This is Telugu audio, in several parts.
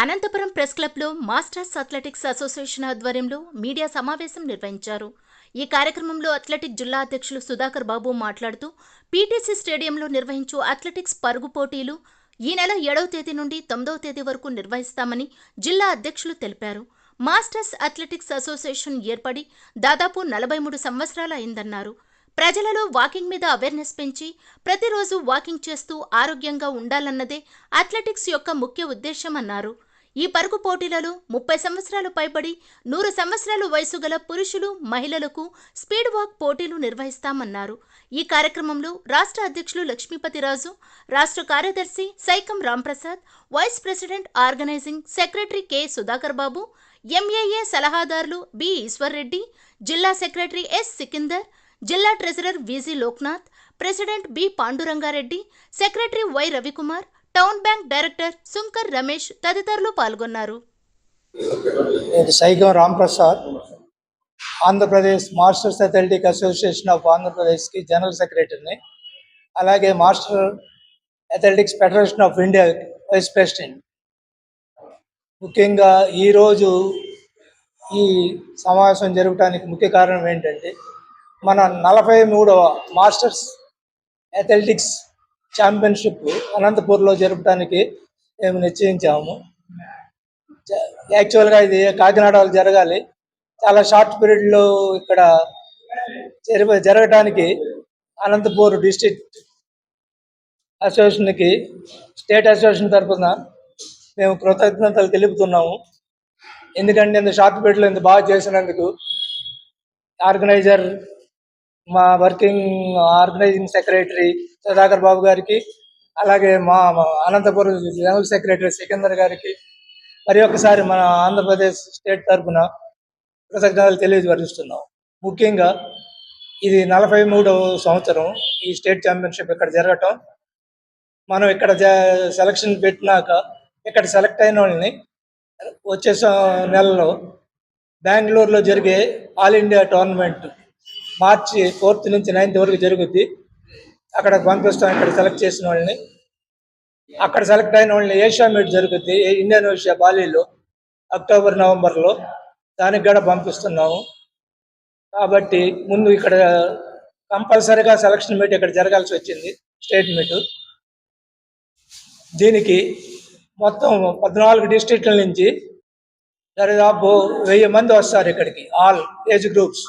అనంతపురం ప్రెస్ క్లబ్లో మాస్టర్స్ అథ్లెటిక్స్ అసోసియేషన్ ఆధ్వర్యంలో మీడియా సమావేశం నిర్వహించారు. ఈ కార్యక్రమంలో అథ్లెటిక్ జిల్లా అధ్యక్షులు సుధాకర్ బాబు మాట్లాడుతూ పీటీసీ స్టేడియంలో నిర్వహించు అథ్లెటిక్స్ పరుగు పోటీలు ఈ నెల 7వ తేదీ నుండి 9వ తేదీ వరకు నిర్వహిస్తామని జిల్లా అధ్యక్షులు తెలిపారు. మాస్టర్స్ అథ్లెటిక్స్ అసోసియేషన్ ఏర్పడి దాదాపు 43 సంవత్సరాలు అయిందన్నారు. ప్రజలలో వాకింగ్ మీద అవేర్నెస్ పెంచి ప్రతిరోజు వాకింగ్ చేస్తూ ఆరోగ్యంగా ఉండాలన్నదే అథ్లెటిక్స్ యొక్క ముఖ్య ఉద్దేశం అన్నారు. ఈ పరుగు పోటీలలో 30 సంవత్సరాలు పైబడి 100 సంవత్సరాల వయసు గల పురుషులు, మహిళలకు స్పీడ్ వాక్ పోటీలు నిర్వహిస్తామన్నారు. ఈ కార్యక్రమంలో రాష్ట్ర అధ్యక్షులు లక్ష్మీపతిరాజు, రాష్ట్ర కార్యదర్శి Saikam Ramprasad, vice president organising secretary K Sudhakar Babu, MAA సలహాదారులు బి ఈశ్వర్రెడ్డి, జిల్లా సెక్రటరీ ఎస్ సికిందర్, జిల్లా treasurer VG Loknath, president B Pandurangareddy, secretary Y Ravikumar, town bank director Sunkar Ramesh తదితరులు పాల్గొన్నారు. Saikam Ramprasad, Andhra Pradesh masters athletic association of ఆంధ్రప్రదేశ్కి జనరల్ సెక్రటరీని, అలాగే master athletics federation of India vice president. ముఖ్యంగా ఈరోజు ఈ సమావేశం జరగడానికి ముఖ్య కారణం ఏంటంటే, మన 43వ మాస్టర్స్ అథ్లెటిక్స్ ఛాంపియన్షిప్ అనంతపూర్లో జరపడానికి మేము నిశ్చయించాము. యాక్చువల్గా ఇది కాకినాడలో జరగాలి. చాలా షార్ట్ పీరియడ్లో ఇక్కడ జరగటానికి అనంతపూర్ డిస్ట్రిక్ట్ అసోసియేషన్కి, స్టేట్ అసోసియేషన్ తరఫున మేము కృతజ్ఞతలు తెలుపుతున్నాము. ఎందుకంటే ఇంత షార్ట్ పీరియడ్లో ఇంత బాగా చేసినందుకు ఆర్గనైజర్, మా ఆర్గనైజింగ్ సెక్రటరీ సుధాకర్ బాబు గారికి, అలాగే మా అనంతపురం జనరల్ సెక్రటరీ సికిందర్ గారికి మరి ఒకసారి మన ఆంధ్రప్రదేశ్ స్టేట్ తరఫున కృతజ్ఞతలు తెలియజేస్తున్నాం. ముఖ్యంగా ఇది 43వ సంవత్సరం ఈ స్టేట్ ఛాంపియన్షిప్ ఇక్కడ జరగటం. మనం ఇక్కడ సెలక్షన్ పెట్టినాక ఇక్కడ సెలెక్ట్ అయిన వాళ్ళని వచ్చే నెలలో బెంగళూరులో జరిగే ఆల్ ఇండియా టోర్నమెంట్ మార్చి 4th నుంచి 9th వరకు జరుగుద్ది. అక్కడ పంపిస్తాం. ఇక్కడ సెలెక్ట్ చేసిన వాళ్ళని, అక్కడ సెలెక్ట్ అయిన వాళ్ళని ఏషియా మీట్ జరుగుద్ది ఇండోనేషియా బాలీలో అక్టోబర్ నవంబర్లో, దానికి కూడా పంపిస్తున్నాము. కాబట్టి ముందు ఇక్కడ కంపల్సరీగా సెలక్షన్ మీట్ ఇక్కడ జరగాల్సి వచ్చింది, స్టేట్ మీటు. దీనికి మొత్తం 14 డిస్ట్రిక్ట్ల నుంచి దాదాపు 1000 మంది వస్తారు ఇక్కడికి. ఆల్ ఏజ్ గ్రూప్స్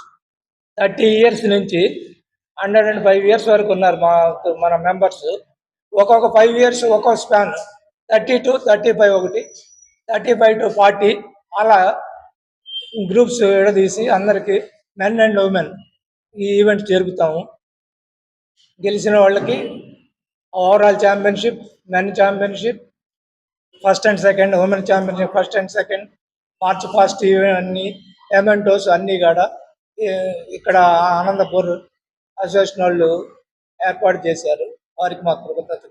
30 years నుంచి 105 years వరకు ఉన్నారు మన మెంబర్స్. ఒక్కొక్క 5 years ఒక్కొక్క స్పాన్, 30 to 35 ఒకటి, 35 to 40 అలా గ్రూప్స్ విడదీసి అందరికీ మెన్ అండ్ ఉమెన్ ఈ ఈవెంట్స్ జరుపుతాము. గెలిచిన వాళ్ళకి overall championship, men championship first and second, women championship first and second, March first అన్ని ఎమెంటోస్ అన్నీ కూడా ఇక్కడ అనంతపూర్ అసోసియేషన్ వాళ్ళు ఏర్పాటు చేశారు. వారికి మా కృతజ్ఞతలు.